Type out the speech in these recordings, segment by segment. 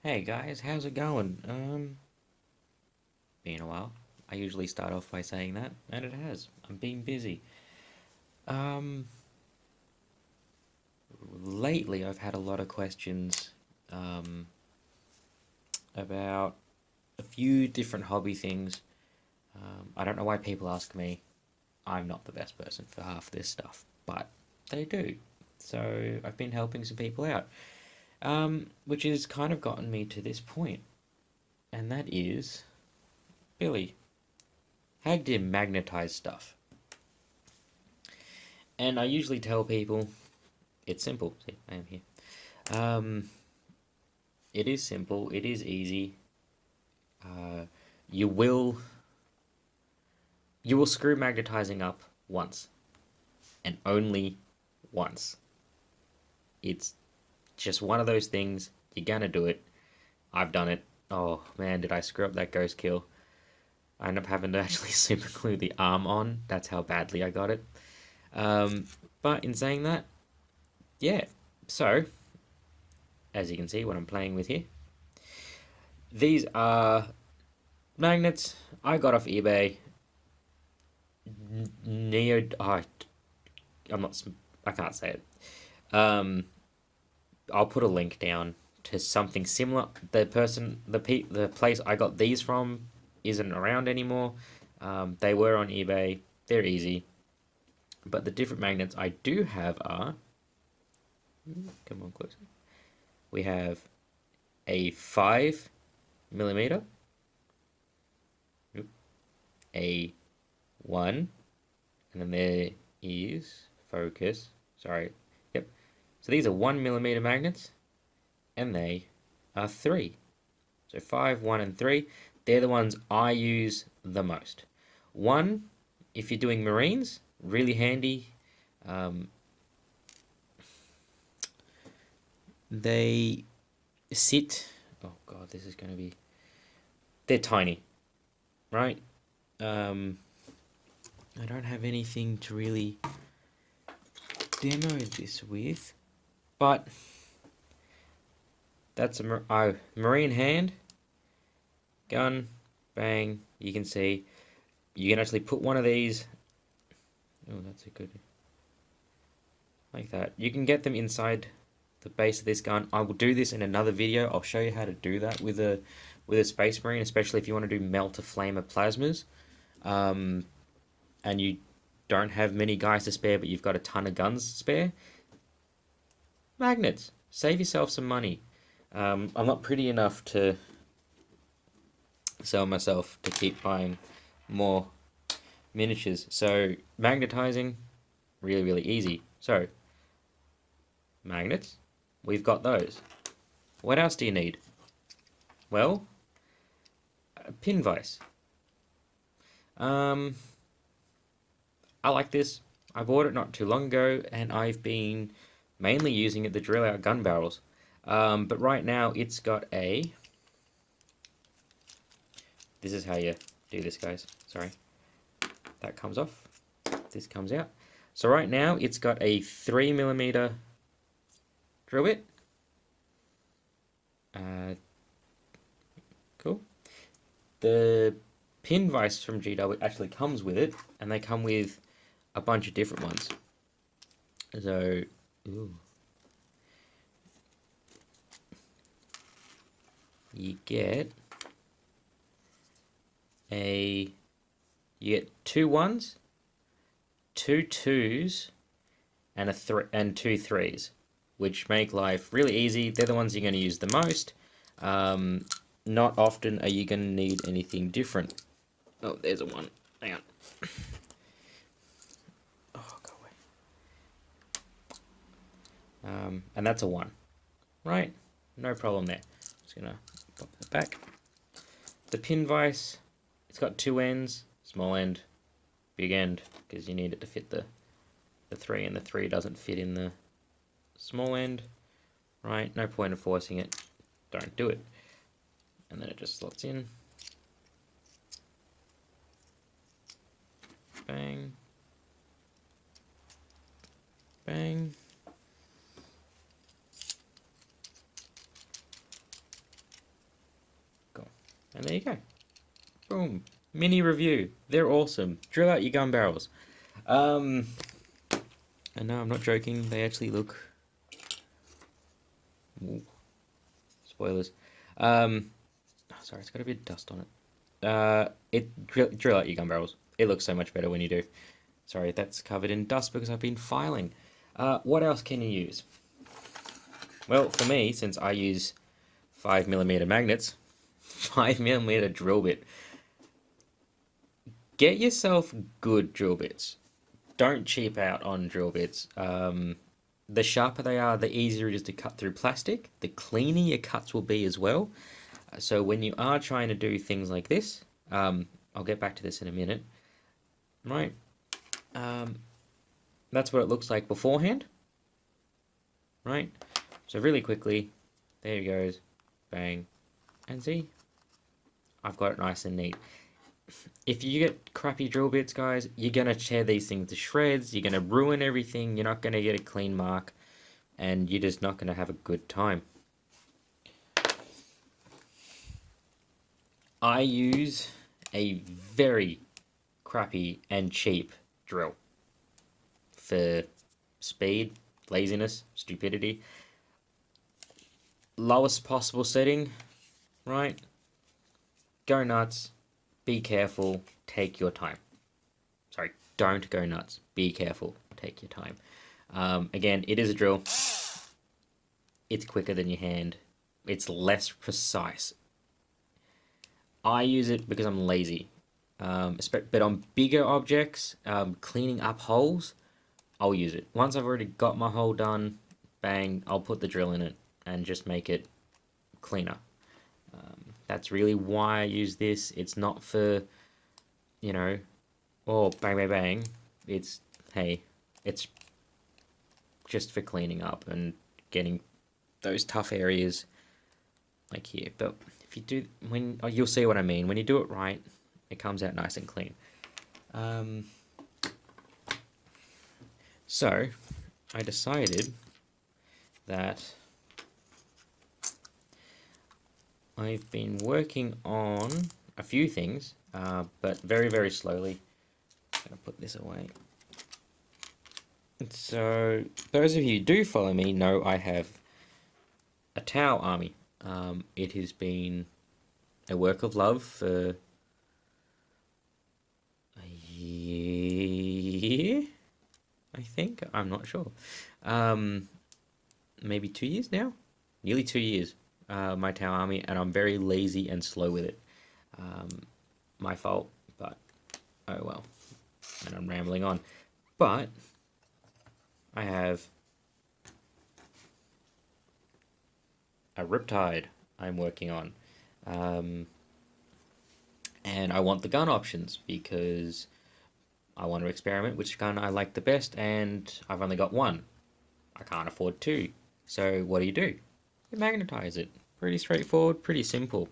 Hey guys, how's it going? Been a while. I usually start off by saying that, and it has. I'm being busy. Um, Lately I've had a lot of questions, um, about a few different hobby things. I don't know why people ask me. I'm not the best person for half this stuff, but they do. So I've been helping some people out, which has kind of gotten me to this point, and that is, Billy, how do you magnetize stuff? And I usually tell people it's simple. See, I am here. Um, it is simple. It is easy. Uh, you will you will screw magnetizing up once and only once. It's just one of those things. You're gonna do it. I've done it. Oh man, did I screw up that ghost kill? I ended up having to actually super glue the arm on. That's how badly I got it. Um, but in saying that, yeah. So as you can see, what I'm playing with here. These are magnets I got off eBay. Neo. Oh, I'm not. I can't say it. I'll put a link down to something similar. The place I got these from isn't around anymore. They were on eBay. They're easy, but the different magnets I do have are. Come on, closer. We have a 5 millimeter, a 1, and then there is focus. Sorry. Yep. So these are 1 millimeter magnets, and they are 3. So 5, 1, and 3. They're the ones I use the most. 1, if you're doing marines, really handy. Um, they sit. Oh god, this is going to be. They're tiny, right? Um, I don't have anything to really demo this with, but that's a marine hand, gun, bang. You can see you can actually put one of these. Oh, that's a good, like that. You can get them inside the base of this gun. I will do this in another video. I'll show you how to do that with a Space Marine, especially if you want to do melter flamer plasmas, and you don't have many guys to spare, but you've got a ton of guns to spare. Magnets. Save yourself some money. I'm not pretty enough to sell myself to keep buying more miniatures. So magnetizing, really, really easy. So magnets, we've got those. What else do you need? Well, a pin vise. I like this. I bought it not too long ago, and I've been mainly using it to drill out gun barrels. But right now it's got a. This is how you do this, guys. Sorry. That comes off. This comes out. So right now it's got a 3 millimeter drill bit. Cool. The pin vise from GW actually comes with it, and they come with a bunch of different ones. So, ooh. You get you get 2 1s, 2 2s, and and 2 3s, which make life really easy. They're the ones you're going to use the most. Not often are you going to need anything different. Oh, there's a 1. Hang on. Oh, go away. And that's a 1. Right? No problem there. Just going to pop that back. The pin vise, it's got 2 ends, small end, big end, because you need it to fit the 3, and the 3 doesn't fit in the small end. Right? No point of forcing it. Don't do it. And then it just slots in. Bang. Bang. And there you go. Boom. Mini review. They're awesome. Drill out your gun barrels. And no, I'm not joking. They actually look... Ooh. Spoilers. Sorry, it's got a bit of dust on it. Drill out your gun barrels. It looks so much better when you do. Sorry, that's covered in dust because I've been filing. What else can you use? Well, for me, since I use 5mm magnets, 5mm drill bit. Get yourself good drill bits. Don't cheap out on drill bits. The sharper they are, the easier it is to cut through plastic. The cleaner your cuts will be as well. So when you are trying to do things like this, I'll get back to this in a minute. Right. That's what it looks like beforehand. Right. So really quickly, there it goes. Bang. And see? I've got it nice and neat. If you get crappy drill bits, guys, you're going to tear these things to shreds. You're going to ruin everything. You're not going to get a clean mark. And you're just not going to have a good time. I use a very crappy and cheap drill for speed, laziness, stupidity. Lowest possible setting, right? Go nuts. Be careful. Take your time. Sorry, don't go nuts. Be careful. Take your time. Again, it is a drill. It's quicker than your hand. It's less precise. I use it because I'm lazy. But on bigger objects, cleaning up holes, I'll use it. Once I've already got my hole done, bang, I'll put the drill in it and just make it cleaner. That's really why I use this. It's not for, you know, oh, bang, bang, bang. It's, hey, it's just for cleaning up and getting those tough areas like here. But if you do, you'll see what I mean. When you do it right, it comes out nice and clean. So, I decided that I've been working on a few things, but very, very slowly. I'm going to put this away. So, those of you who do follow me know I have a towel army. It has been a work of love for a year, I think. I'm not sure. Maybe 2 years now? Nearly 2 years. My towel army, and I'm very lazy and slow with it. My fault, but oh well. And I'm rambling on. But I have a Riptide I'm working on. And I want the gun options because I want to experiment which gun I like the best, and I've only got one. I can't afford two. So what do? You magnetize it. Pretty straightforward, pretty simple.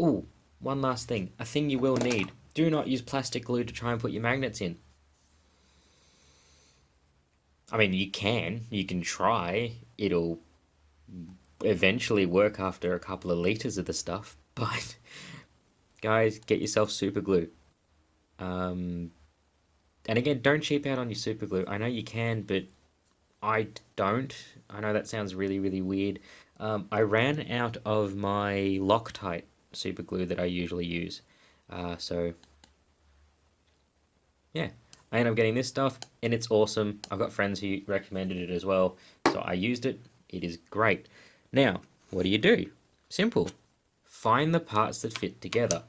Ooh, one last thing. A thing you will need. Do not use plastic glue to try and put your magnets in. I mean, you can try. It'll eventually work after a couple of liters of the stuff, but guys, get yourself super glue. And again, don't cheap out on your super glue. I know you can, but I don't. I know that sounds really, really weird. I ran out of my Loctite super glue that I usually use. So, yeah. I ended up getting this stuff, and it's awesome. I've got friends who recommended it as well. So I used it. It is great. Now, what do? Simple. Find the parts that fit together.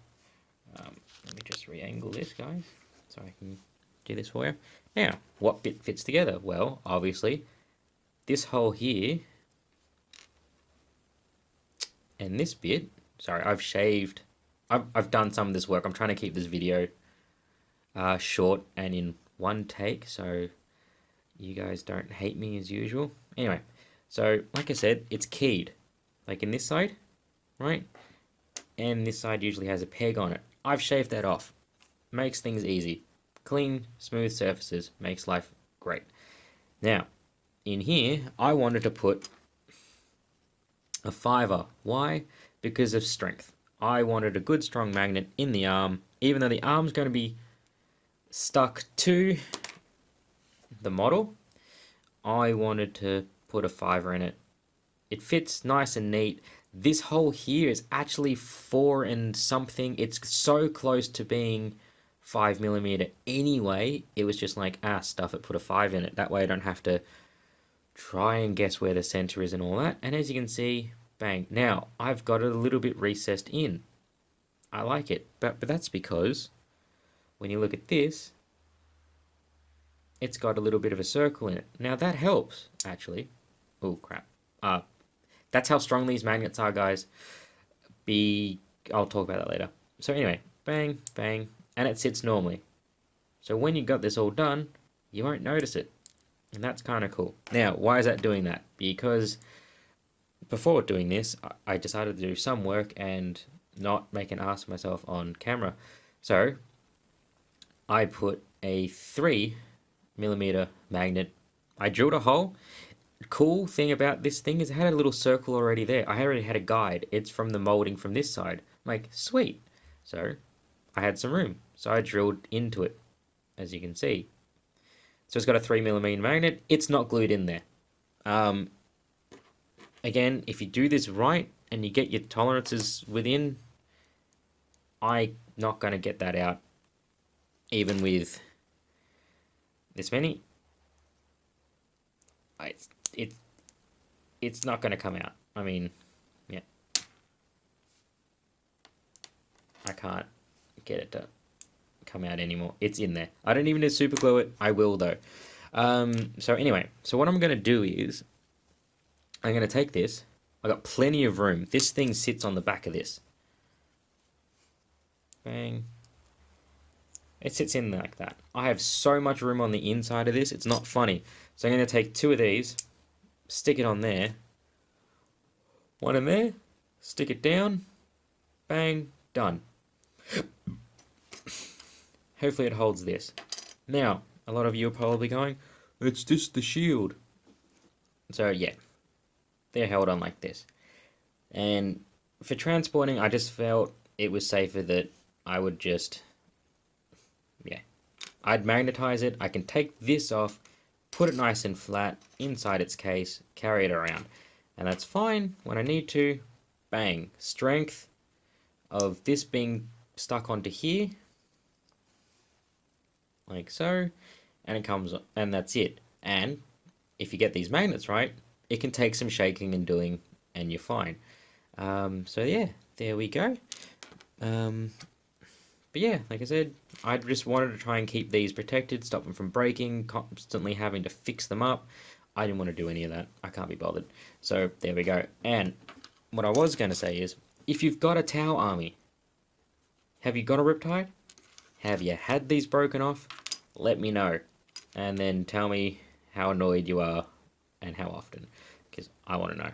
Let me just re-angle this, guys, so I can do this for you. Now, what bit fits together? Well, obviously, this hole here and this bit. Sorry, I've shaved. I've done some of this work. I'm trying to keep this video short and in one take, so you guys don't hate me as usual. Anyway, so like I said, it's keyed. Like in this side, right? And this side usually has a peg on it. I've shaved that off. Makes things easy. Clean, smooth surfaces. Makes life great. Now, in here, I wanted to put a 5er. Why? Because of strength. I wanted a good strong magnet in the arm, even though the arm's going to be stuck to the model. I wanted to put a 5er in it. It fits nice and neat. This hole here is actually 4 and something. It's so close to being 5mm anyway. It was just like, stuff it, put a 5 in it. That way I don't have to try and guess where the center is and all that. And as you can see, bang. Now, I've got it a little bit recessed in. I like it, but that's because when you look at this, it's got a little bit of a circle in it. Now that helps, actually. Oh, crap. That's how strong these magnets are, guys. I'll talk about that later. So anyway, bang, bang, and it sits normally. So when you got this all done, you won't notice it. And that's kind of cool. Now, why is that doing that? Because before doing this, I decided to do some work and not make an ass of myself on camera. So I put a 3mm magnet. I drilled a hole. Cool thing about this thing is it had a little circle already there. I already had a guide. It's from the molding from this side. I'm like, sweet. So I had some room. So I drilled into it, as you can see. So it's got a 3mm magnet. It's not glued in there. Again, if you do this right and you get your tolerances within, I'm not going to get that out even with this many. It's not going to come out. I mean, yeah. I can't get it to come out anymore. It's in there. I don't even need to super glue it. I will though. So anyway, so what I'm going to do is I'm going to take this. I got plenty of room. This thing sits on the back of this. Bang. It sits in like that. I have so much room on the inside of this. It's not funny. So I'm going to take 2 of these, stick it on there, 1 in there, stick it down, bang, done. Hopefully it holds this. Now, a lot of you are probably going, it's just the shield. So yeah, they're held on like this. And for transporting, I just felt it was safer that I would just, I'd magnetize it. I can take this off, put it nice and flat inside its case, carry it around. And that's fine when I need to. Bang. Strength of this being stuck onto here. Like so. And it comes, and that's it. And if you get these magnets right, it can take some shaking and doing, and you're fine. So yeah, there we go. But yeah, like I said, I just wanted to try and keep these protected, stop them from breaking, constantly having to fix them up. I didn't want to do any of that. I can't be bothered. So there we go. And what I was going to say is, if you've got a Tau army, have you got a Riptide? Have you had these broken off? Let me know. And then tell me how annoyed you are and how often, because I want to know.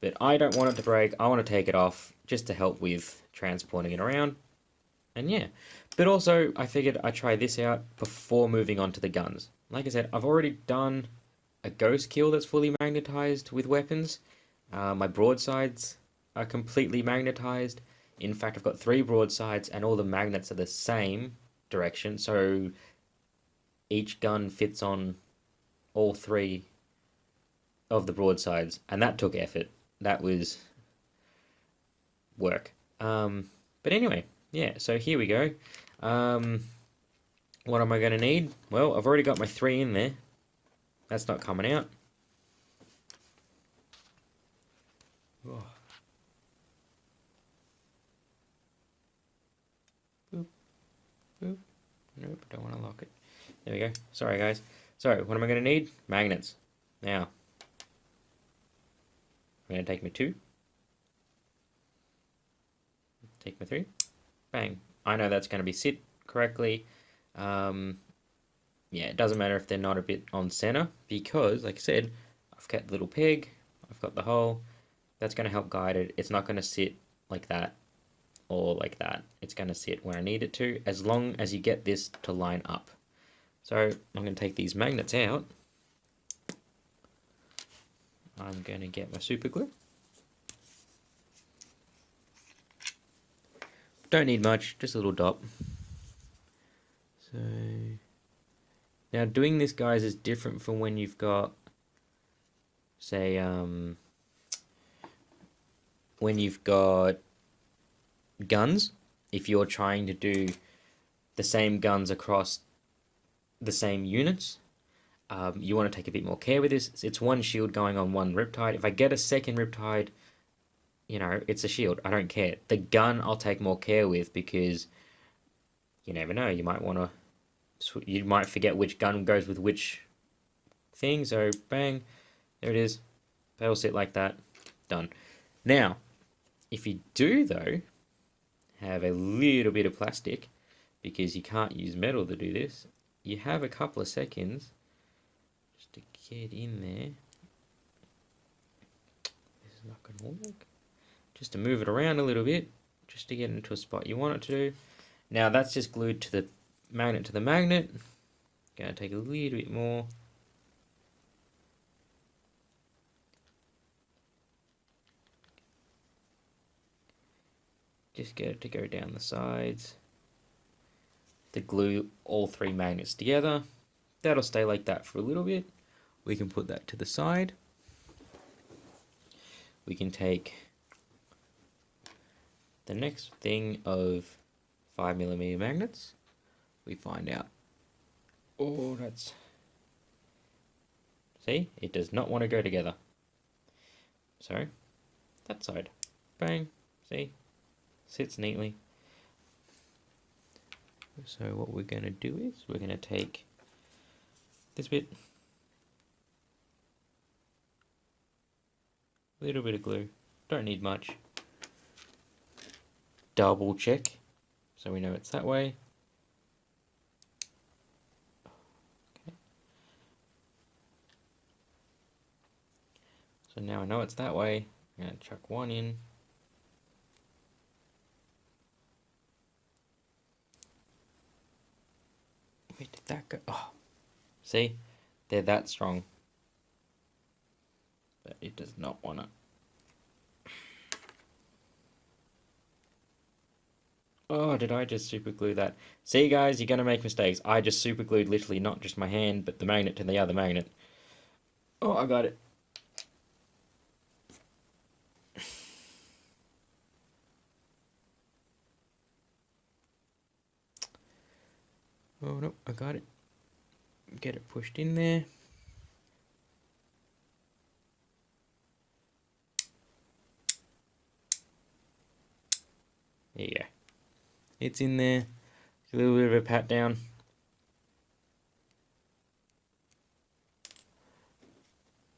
But I don't want it to break. I want to take it off just to help with transporting it around. And yeah, but also I figured I'd try this out before moving on to the guns. Like I said, I've already done a ghost kill that's fully magnetized with weapons. My broadsides are completely magnetized. In fact, I've got 3 broadsides and all the magnets are the same direction. So each gun fits on all 3 of the broadsides. And that took effort. That was work. But anyway. Yeah, so here we go. What am I going to need? Well, I've already got my 3 in there. That's not coming out. Oh. Boop. Boop. Nope, don't want to lock it. There we go. Sorry, guys. So, what am I going to need? Magnets. Now, I'm going to take my 2. Take my 3. Bang. I know that's going to be sit correctly. Yeah, it doesn't matter if they're not a bit on center because, like I said, I've got the little peg, I've got the hole. That's going to help guide it. It's not going to sit like that or like that. It's going to sit where I need it to as long as you get this to line up. So I'm going to take these magnets out. I'm going to get my super glue. Don't need much, just a little dot. So now doing this, guys, is different from when you've got, say, when you've got guns. If you're trying to do the same guns across the same units, you want to take a bit more care with this. It's one shield going on one Riptide. If I get a second Riptide, you know, it's a shield. I don't care. The gun I'll take more care with, because you never know. You might want to, you might forget which gun goes with which thing. So bang, there it is. That'll sit like that. Done. Now, if you do though have a little bit of plastic, because you can't use metal to do this, you have a couple of seconds just to get in there. This is not going to work. Just to move it around a little bit, just to get into a spot you want it to do. Now that's just glued to the magnet. Gonna take a little bit more. Just get it to go down the sides. To glue all three magnets together. That'll stay like that for a little bit. We can put that to the side. We can take the next thing of 5mm magnets. We find out, oh, that's, see, it does not want to go together. So that side, bang, see, sits neatly. So what we're going to do is we're going to take this bit, a little bit of glue, don't need much. Double check so we know it's that way. Okay. So now I know it's that way. I'm going to chuck one in. Where did that go? Oh, see, they're that strong, but it does not want to. Oh, did I just super glue that? See, guys, you're going to make mistakes. I just super glued literally not just my hand, but the magnet to the other magnet. Oh, I got it. Oh, no, I got it. Get it pushed in there. There you go. It's in there. A little bit of a pat down.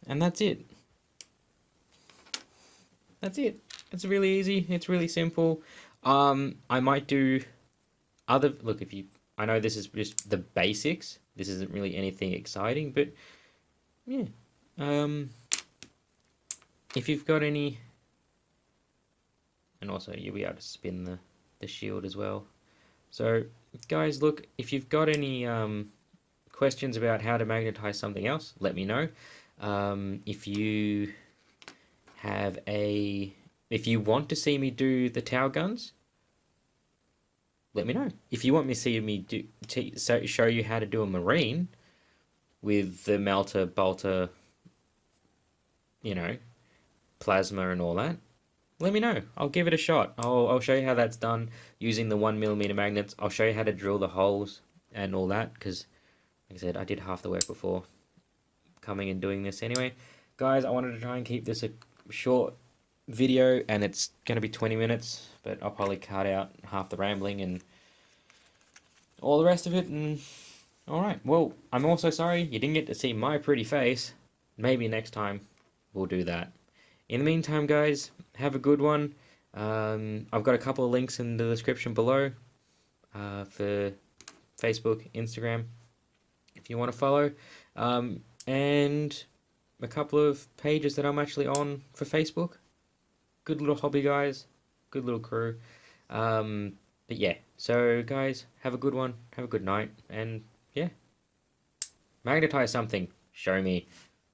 And that's it. That's it. It's really easy. It's really simple. I might do other, look, if you, I know this is just the basics. This isn't really anything exciting, but yeah. If you've got any, and also you'll be able to spin the shield as well. So guys, look, if you've got any questions about how to magnetize something else, let me know. If you have if you want to see me do the tower guns, let me know. If you want me to see me show you how to do a marine with the melter, bolter, you know, plasma and all that, let me know. I'll give it a shot. I'll show you how that's done using the 1mm magnets. I'll show you how to drill the holes and all that, because like I said, I did half the work before coming and doing this anyway. Guys, I wanted to try and keep this a short video, and it's going to be 20 minutes, but I'll probably cut out half the rambling and all the rest of it. And alright, well, I'm also sorry you didn't get to see my pretty face. Maybe next time we'll do that. In the meantime, guys, have a good one. I've got a couple of links in the description below for Facebook, Instagram, if you want to follow, and a couple of pages that I'm actually on for Facebook. Good little hobby, guys. Good little crew. But yeah, so guys, have a good one. Have a good night. And yeah, magnetize something. Show me.